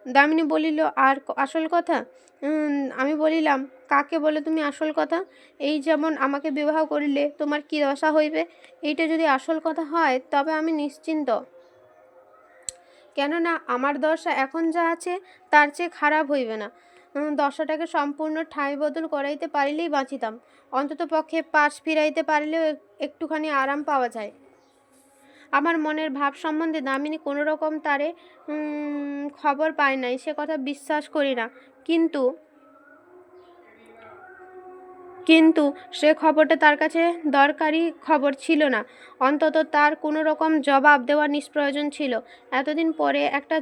দামিনী বলিল, আর আসল কথা? আমি বলিলাম, কাকে বলে তুমি আসল কথা? এই যেমন আমাকে বিবাহ করিলে তোমার কি দশা হইবে, এইটা যদি আসল কথা হয় তবে আমি নিশ্চিন্ত। কেননা আমার দশা এখন যা আছে তার চেয়ে খারাপ হইবে না। দশাটাকে সম্পূর্ণ ঠাঁই বদল করাইতে পারিলেই বাঁচিতাম। অন্তত পক্ষে পাশ ফিরাইতে পারিলেও একটুখানি আরাম পাওয়া যায়। আমার মনের ভাব সম্বন্ধে দামিনী কোনো রকম তারে খবর পায় নাই, সে কথা বিশ্বাস করি না। কিন্তু সে খবরটা তার কাছে দরকারি খবর ছিল না। অন্তত তার কোনো রকম জবাব দেওয়ার নিষ্প্রয়োজন ছিল। এতদিন পরে একটা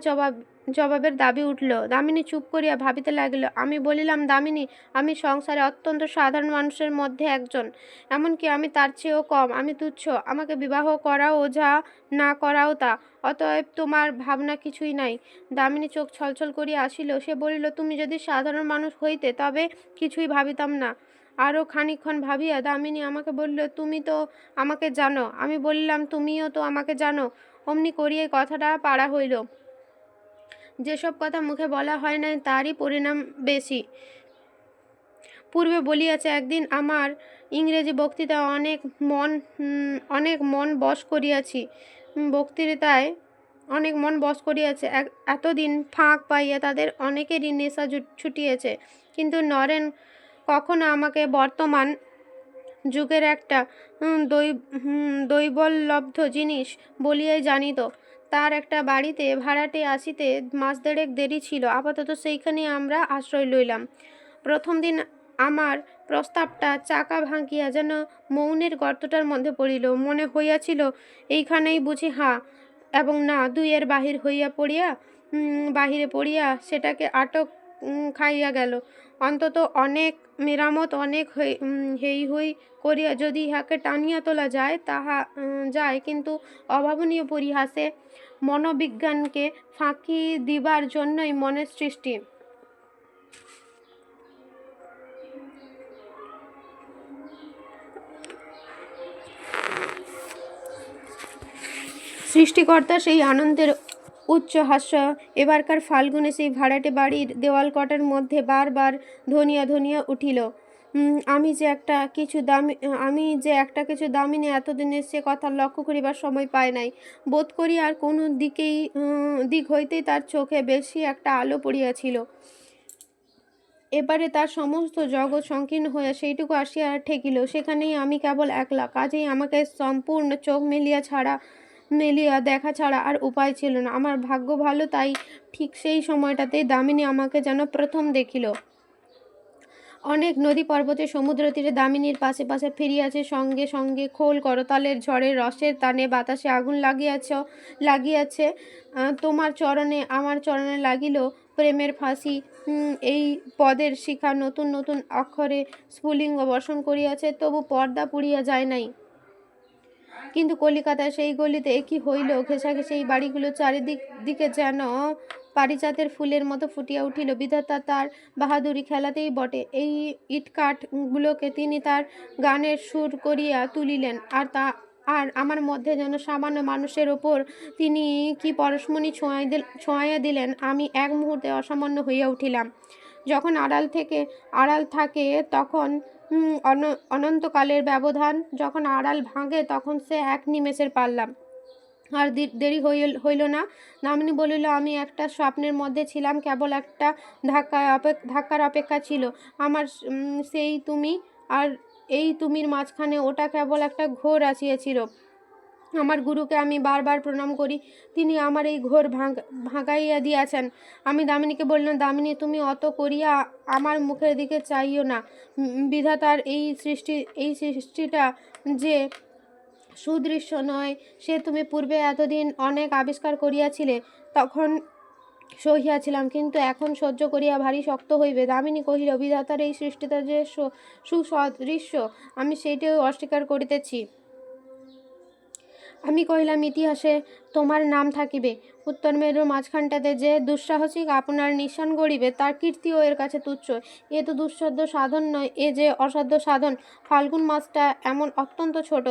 জবাবের দাবি উঠল। দামিনী চুপ করিয়া ভাবিতে লাগিল। আমি বলিলাম, দামিনী, আমি সংসারে অত্যন্ত সাধারণ মানুষের মধ্যে একজন। এমনকি আমি তার চেয়েও কম। আমি তুচ্ছ। আমাকে বিবাহ করাও যা, না করাও তা। অতএব তোমার ভাবনা কিছুই নাই। দামিনী চোখ ছলছল করিয়া আসিল। সে বলিল, তুমি যদি সাধারণ মানুষ হইতে তবে কিছুই ভাবিতাম না। আরও খানিকক্ষণ ভাবিয়া দামিনী আমাকে বলল, তুমি তো আমাকে জানো। আমি বললাম, তুমিও তো আমাকে জানো। অমনি করিয়াই কথাটা পাড়া হইল। যেসব কথা মুখে বলা হয় নাই তারই পরিণাম বেশি। পূর্বে বলিয়াছে, একদিন আমার ইংরেজি বক্তৃতা অনেক মন বশ করিয়াছি। বক্তৃতায় অনেক মন বশ করিয়াছে। এতদিন ফাঁক পাইয়া তাদের অনেকেরই নেশা ছুটিয়েছে, কিন্তু নরেন কখনো আমাকে বর্তমান যুগের একটা দৈবল্লব্ধ জিনিস বলিয়াই জানিত। তার একটা বাড়িতে ভাড়াটে আসিতে মাস দেড়েক দেরি ছিল। আপাতত সেইখানে আমরা আশ্রয় লইলাম। প্রথম দিন আমার প্রস্তাবটা চাকা ভাঙিয়া যেন মৌনের গর্তটার মধ্যে পড়িল। মনে হইয়াছিল এইখানেই বুঝি হাঁ এবং না দুইয়ের বাহিরে পড়িয়া সেটাকে আটক খাইয়া গেল। অন্তত অনেক মেরামত, অনেক হেই হই করিয়া যদি ইহাকে টানিয়া তোলা যায় তাহা যায়, কিন্তু অভাবনীয় পরিহাসে মনোবিজ্ঞানকে ফাঁকি দিবার জন্যই মনের সৃষ্টি। সৃষ্টিকর্তা সেই আনন্দের উচ্চ হাস্য এবারকার ফাল্গুনে সেই ভাড়াটে বাড়ির দেওয়াল কটার মধ্যে বারবার ধ্বনিয়া ধ্বনিয়া উঠিল। আমি যে একটা কিছু দামিনী এতদিনে সে কথা লক্ষ্য করিবার সময় পায় নাই। বোধ করি আর কোনো দিক হইতেই তার চোখে বেশি একটা আলো পড়িয়াছিল। এবারে তার সমস্ত জগৎ সংকীর্ণ হইয়া সেইটুকু আসিয়া ঠেকিল। সেখানেই আমি কেবল একলা, কাজেই আমাকে সম্পূর্ণ চোখ মেলিয়া দেখা ছাড়া আর উপায় ছিল না। আমার ভাগ্য ভালো, তাই ঠিক সেই সময়টাতেই দামিনী আমাকে যেন প্রথম দেখিল। অনেক নদী পর্বতে সমুদ্র তীরে দামিনীর পাশে পাশে ফিরিয়াছে, সঙ্গে সঙ্গে খোল করতালের ঝড়ে রসের টানে বাতাসে আগুন লাগিয়াছে। তোমার চরণে আমার চরণে লাগিল প্রেমের ফাঁসি, এই পদের শিখা নতুন নতুন অক্ষরে স্ফুলিঙ্গ বর্ষণ করিয়াছে, তবু পর্দা পুড়িয়া যায় নাই। কিন্তু কলিকাতার সেই গলিতে কি হইল, ঘেঁষাঘেঁষি এই বাড়িগুলো চারিদিকে যেন পারিজাতের ফুলের মতো ফুটিয়া উঠিল। বিধাতা তার বাহাদুরি খেলাতেই বটে এই ইটকাঠগুলোকে তিনি তার গানের সুর করিয়া তুলিলেন, আর আমার মধ্যে যেন সামান্য মানুষের ওপর তিনি কি পরশমণি ছোঁয়াইয়া দিলেন। আমি এক মুহূর্তে অসামান্য হইয়া উঠিলাম। যখন আড়াল থাকে তখন অনন্তকালের ব্যবধান, যখন আড়াল ভাঙে তখন সে এক নিমেষের পাল্লা। আর দেরি হইল না। দামিনী বলিল, আমি একটা স্বপ্নের মধ্যে ছিলাম, কেবল একটা ধাক্কার অপেক্ষা ছিল আমার। সেই তুমি আর এই তুমির মাঝখানে ওটা কেবল একটা ঘোর আসিয়াছিল। আমার গুরুকে আমি বারবার প্রণাম করি, তিনি আমার এই ঘোর ভাঙাইয়া দিয়াছেন। আমি দামিনীকে বললাম, দামিনী, তুমি অত করিয়া আমার মুখের দিকে চাইও না। বিধাতার এই সৃষ্টিটা যে সুদৃশ্য নয় সে তুমি পূর্বে এতদিন অনেক আবিষ্কার করিয়াছিলে, তখন সহিয়াছিলাম, কিন্তু এখন সহ্য করিয়া ভারী শক্ত হইবে। দামিনী কহিল, বিধাতার এই সৃষ্টিটা যে সুসদৃশ্য আমি সেইটাও অস্বীকার করিতেছি। আমি কহিলাম, ইতিহাসে তোমার নাম থাকিবে। উত্তর মেরুর মাঝখানটাতে যে দুঃসাহসিক আপনার নিশান গড়িবে তার কীর্তিও এর কাছে তুচ্ছ। এ তো দুঃসাধ্য সাধন নয়, এ যে অসাধ্য সাধন। ফাল্গুন মাসটা এমন অত্যন্ত ছোট,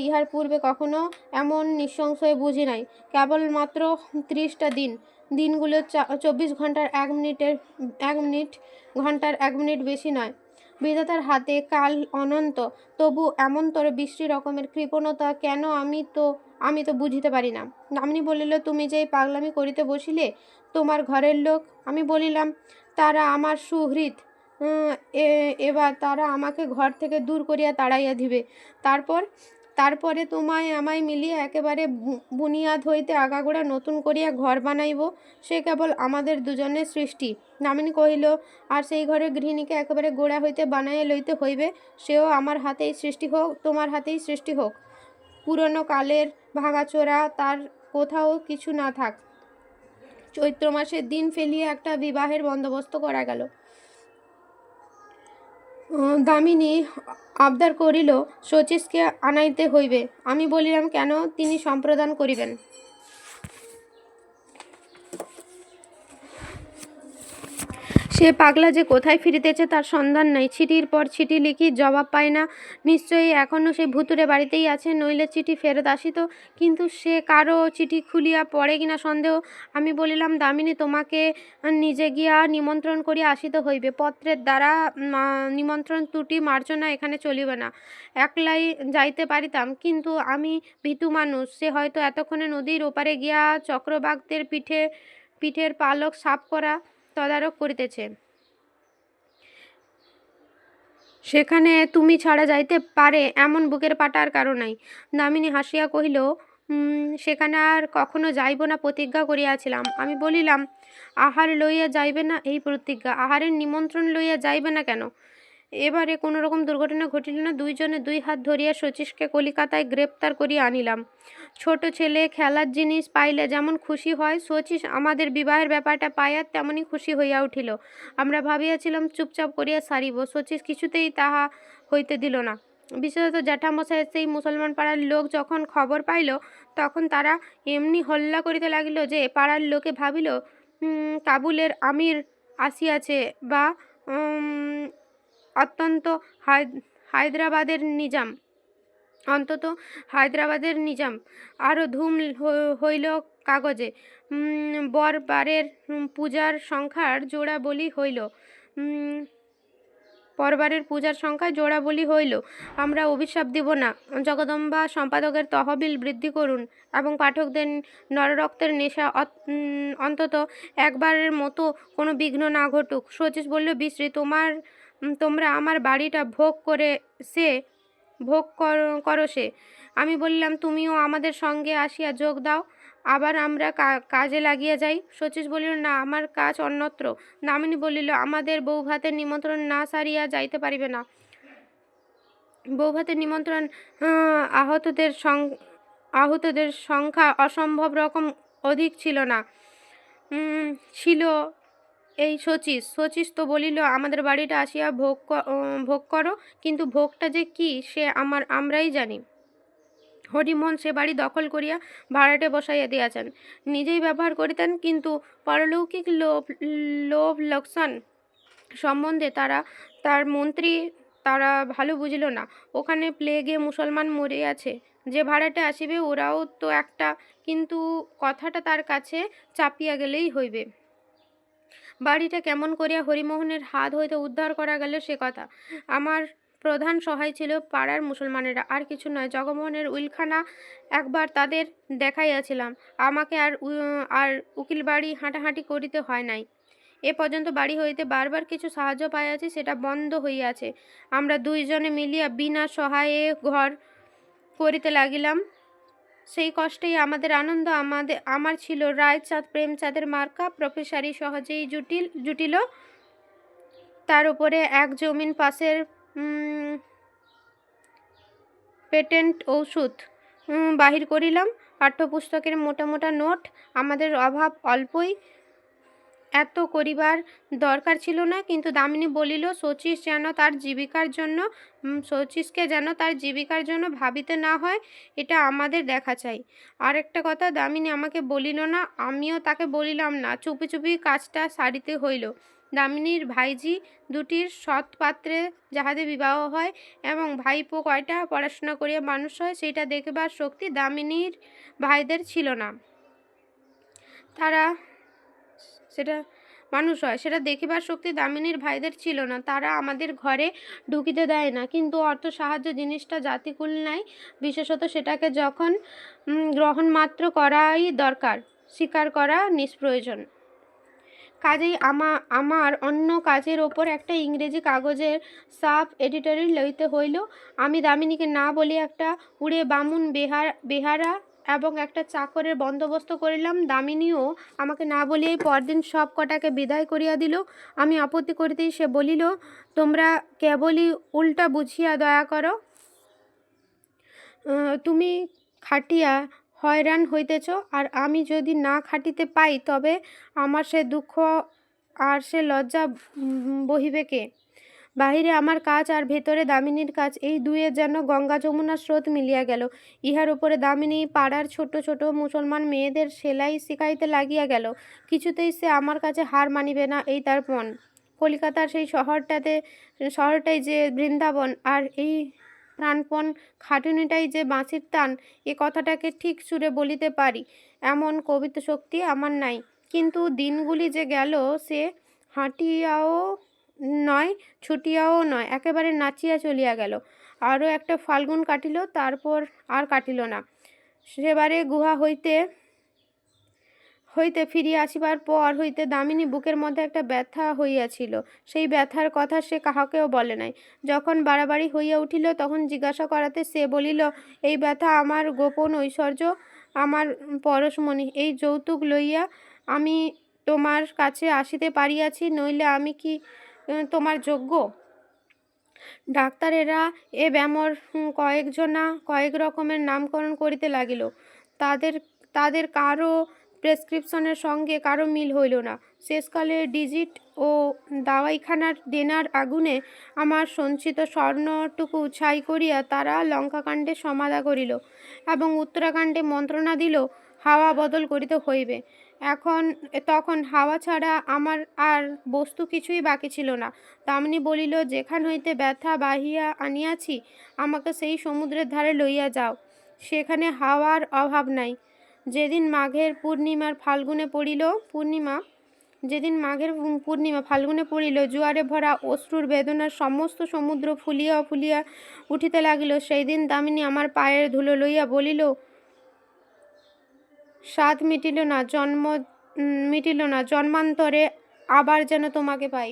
ইহার পূর্বে কখনো এমন নৃশংসই বুঝি নাই। কেবলমাত্র 30টা দিন, দিনগুলো 24 ঘন্টার 1 মিনিট বেশি নয়। বিধাতার হাতে কাল অনন্ত, তবু এমনতর বিশ্রী রকমের কৃপণতা কেন আমি তো বুঝিতে পারি না। দামিনী বলিল, তুমি যে পাগলামি করিতে বসিলে, তোমার ঘরের লোক? আমি বলিলাম, তারা আমার সুহৃদ, এবার তারা আমাকে ঘর থেকে দূর করিয়া তাড়াইয়া দিবে। তারপরে তোমায় আমায় মিলিয়ে একেবারে বুনিয়াদ হইতে আগাগোড়া নতুন করিয়া ঘর বানাইব। সে কেবল আমাদের দুজনের সৃষ্টি। দামিনী কহিল, আর সেই ঘরের গৃহিণীকে একেবারে গোড়া হইতে বানাইয়া লইতে হইবে। সেও আমার হাতেই সৃষ্টি হোক, তোমার হাতেই সৃষ্টি হোক। পুরনো কালের ভাঙাচোরা তার কোথাও কিছু না থাক। চৈত্র মাসের দিন ফেলিয়া একটা বিবাহের বন্দোবস্ত করা গেল। দামিনী আবদার করিল, শচীশকে আনাইতে হইবে। আমি বলিলাম, কেন? তিনি সম্প্রদান করিবেন। সে পাগলা যে কোথায় ফিরিতেছে তার সন্ধান নাই। চিঠির পর চিঠি লিখি, জবাব পাই না। নিশ্চয়ই এখনো সেই ভুতুড়ে বাড়িতেই আছে, নইলে চিঠি ফেরত আসিত। কিন্তু সে কারো চিঠি খুলিয়া পড়ে কিনা সন্দেহ। আমি বলিলাম, দামিনী, তোমাকে নিজে গিয়া নিমন্ত্রণ করিয়া আসিতে হইবে। পত্রের দ্বারা নিমন্ত্রণ ত্রুটি মার্জনা এখানে চলিবে না। একলাই যাইতে পারিতাম, কিন্তু আমি ভীতু মানুষ। সে হয়তো এতক্ষণে নদীর ওপারে গিয়া চক্রবাকদের পিঠের পালক সাফ করা তদারক করিতেছে। সেখানে তুমি ছাড়া যাইতে পারে এমন বুকের পাটা আর কারো নাই। দামিনী হাসিয়া কহিল, সেখানে আর কখনো যাইব না প্রতিজ্ঞা করিয়াছিলাম। আমি বলিলাম, আহার লইয়া যাইবে না এই প্রতিজ্ঞা, আহারের নিমন্ত্রণ লইয়া যাইবে না কেন? এবারে কোনো রকম দুর্ঘটনা ঘটিল না। দুইজনে দুই হাত ধরিয়া শচীশকে কলিকাতায় গ্রেপ্তার করিয়া আনিলাম। ছোট ছেলে খেলার জিনিস পাইলে যেমন খুশি হয়, শচীশ আমাদের বিবাহের ব্যাপারটা পাইয়া তেমনই খুশি হইয়া উঠিল। আমরা ভাবিয়াছিলাম চুপচাপ করিয়া সারিব, শচীশ কিছুতেই তাহা হইতে দিল না। বিশেষত জ্যাঠামশাইয়ের সেই মুসলমান পাড়ার লোক যখন খবর পাইল, তখন তারা এমনি হল্লা করিতে লাগিল যে পাড়ার লোকে ভাবিল কাবুলের আমির আসিয়াছে, বা অত্যন্ত হায়দ্রাবাদের নিজাম অন্তত হায়দ্রাবাদের নিজাম। আরও ধুম হইল কাগজে। বরবারের পূজার সংখ্যার জোড়া বলি হইল। পরবারের পূজার সংখ্যায় জোড়া বলি হইল। আমরা অভিশাপ দিব না। জগদম্বা সম্পাদকের তহবিল বৃদ্ধি করুন এবং পাঠকদের নররক্তের নেশা অন্তত একবারের মতো কোনো বিঘ্ন না ঘটুক। শচীশ বলল, বিশ্রী, তোমরা আমার বাড়িটা ভোগ করো সে। আমি বললাম, তুমিও আমাদের সঙ্গে আসিয়া যোগ দাও, আবার আমরা কাজে লাগিয়া যাই। শচীশ বলিল, না, আমার কাজ অন্যত্র। দামিনী বলিল, আমাদের বৌভাতের নিমন্ত্রণ না সারিয়া যাইতে পারিবে না। বৌভাতের নিমন্ত্রণ আহতদের সংখ্যা অসম্ভব রকম অধিক ছিল না। ছিল এই শচীশ তো বলিল, আমাদের বাড়িটা আসিয়া ভোগ করো, কিন্তু ভোগটা যে কি সে আমরাই জানি। হরিমোহন সে বাড়ি দখল করিয়া ভাড়াটে বসাইয়া দিয়াছেন। নিজেই ব্যবহার করিতেন, কিন্তু পারলৌকিক লোভ লোকসান সম্বন্ধে তার মন্ত্রী তারা ভালো বুঝিল না। ওখানে প্লেগে মুসলমান মরিয়াছে, যে ভাড়াটে আসিবে ওরাও তো একটা, কিন্তু কথাটা তার কাছে চাপিয়া গেলেই হইবে। বাড়িটা কেমন করিয়া হরিমোহনের হাত হইতে উদ্ধার করা গেল সে কথা। আমার প্রধান সহায় ছিল পাড়ার মুসলমানেরা, আর কিছু নয়। জগমোহনের উইলখানা একবার তাদের দেখাইয়াছিলাম। আমাকে আর উকিল বাড়ি হাঁটাহাঁটি করিতে হয় নাই। এ পর্যন্ত বাড়ি হইতে বারবার কিছু সাহায্য পাইয়াছি, সেটা বন্ধ হইয়াছে। আমরা দুইজনে মিলিয়া বিনা সহায়ে ঘর করিতে লাগিলাম। সেই কষ্টেই আমাদের আনন্দ। আমার ছিল রায়চাঁদ প্রেমচাঁদের মার্কা, প্রফেসারি সহজেই জুটিল। তার উপরে এক জমিন পাশের পেটেন্ট ঔষধ বাহির করিলাম। পাঠ্যপুস্তকের মোটা মোটা নোট। আমাদের অভাব অল্পই, এত করিবার দরকার ছিল না। কিন্তু দামিনী বলিল, শচীশকে যেন তার জীবিকার জন্য ভাবিতে না হয়, এটা আমাদের দেখা চাই। আর একটা কথা, দামিনী আমাকে বলিল না, আমিও তাকে বলিলাম না। চুপি চুপি কাজটা সারিতে হইল। দামিনীর ভাইঝি দুটির সৎ পাত্রে যাহাদের বিবাহ হয় এবং ভাইপো কয়টা পড়াশোনা করিয়া মানুষ হয়, সেইটা দেখবার শক্তি দামিনীর ভাইদের ছিল না। সেটা দেখিবার শক্তি দামিনীর ভাইদের ছিল না। তারা আমাদের ঘরে ঢুকিতে দেয় না। কিন্তু অর্থ সাহায্য জিনিসটা জাতিকুল নাই, বিশেষত সেটাকে যখন গ্রহণ মাত্র করাই দরকার, স্বীকার করা নিষ্প্রয়োজন। কাজেই আমার অন্য কাজের ওপর একটা ইংরেজি কাগজের সাব এডিটরি লইতে হইল। আমি দামিনীকে না বলে একটা উড়ে বামুন বেহারা এবং একটা চাকরের বন্দোবস্ত করিলাম। দামিনীও আমাকে না বলিয়াই পরদিন সব কটাকে বিদায় করিয়া দিল। আমি আপত্তি করিতেই সে বলিল, তোমরা কেবলই উল্টা বুঝিয়া দয়া করো। তুমি খাটিয়া হয়রান হইতেছ, আর আমি যদি না খাটিতে পাই তবে আমার সে দুঃখ আর সে লজ্জা বহিবে কে? বাহিরে আমার কাজ আর ভেতরে দামিনীর কাজ, এই দুয়ের যেন গঙ্গা যমুনার স্রোত মিলিয়া গেল। ইহার উপরে দামিনী পাড়ার ছোট ছোট মুসলমান মেয়েদের সেলাই শিখাইতে লাগিয়া গেল। কিছুতেই সে আমার কাছে হার মানিবে না, এই তার পণ। কলিকাতার সেই শহরটাই যে বৃন্দাবন, আর এই প্রাণপণ খাটুনিটাই যে বাঁশির টান, এ কথাটাকে ঠিক সুরে বলিতে পারি এমন কবিতা শক্তি আমার নাই। কিন্তু দিনগুলি যে গেল, সে হাঁটিয়াও নয়, ছুটিয়াও নয়, একেবারে নাচিয়া চলিয়া গেল। আরও একটা ফাল্গুন কাটিল, তারপর আর কাটিল না। সেবারে গুহা হইতে ফিরিয়া আসিবার পর হইতে দামিনী বুকের মধ্যে একটা ব্যথা হইয়াছিল। সেই ব্যথার কথা সে কাহাকেও বলে নাই। যখন বাড়াবাড়ি হইয়া উঠিল, তখন জিজ্ঞাসা করাতে সে বলিল, এই ব্যথা আমার গোপন ঐশ্বর্য, আমার পরশমণি। এই যৌতুক লইয়া আমি তোমার কাছে আসিতে পারিয়াছি, নইলে আমি কি তোমার যোগ্য? ডাক্তারেরা এ ব্যামোর কয়েক রকমের নামকরণ করিতে লাগিল। তাদের তাদের কারো প্রেসক্রিপশনের সঙ্গে কারো মিল হইল না। শেষকালে ডিজিট ও দাওয়াইখানার দেনার আগুনে আমার সঞ্চিত স্বর্ণটুকু ছাই করিয়া তারা লঙ্কাকাণ্ডে সমাধা করিল এবং উত্তরাকাণ্ডে মন্ত্রণা দিল, হাওয়া বদল করিতে হইবে। তখন হাওয়া ছাড়া আমার আর বস্তু কিছুই বাকি ছিল না। দামিনী বলিল, যেখান হইতে ব্যথা বাহিয়া আনিয়াছি, আমাকে সেই সমুদ্রের ধারে লইয়া যাও, সেখানে হাওয়ার অভাব নাই। যেদিন মাঘের পূর্ণিমা ফাল্গুনে পড়িল, জোয়ারে ভরা অশ্রুর বেদনার সমস্ত সমুদ্র ফুলিয়া ফুলিয়া উঠিতে লাগিল, সেই দিন দামিনী আমার পায়ের ধুলো লইয়া বলিল, স্বাদ মিটিল না, জন্মান্তরে আবার যেন তোমাকে পাই।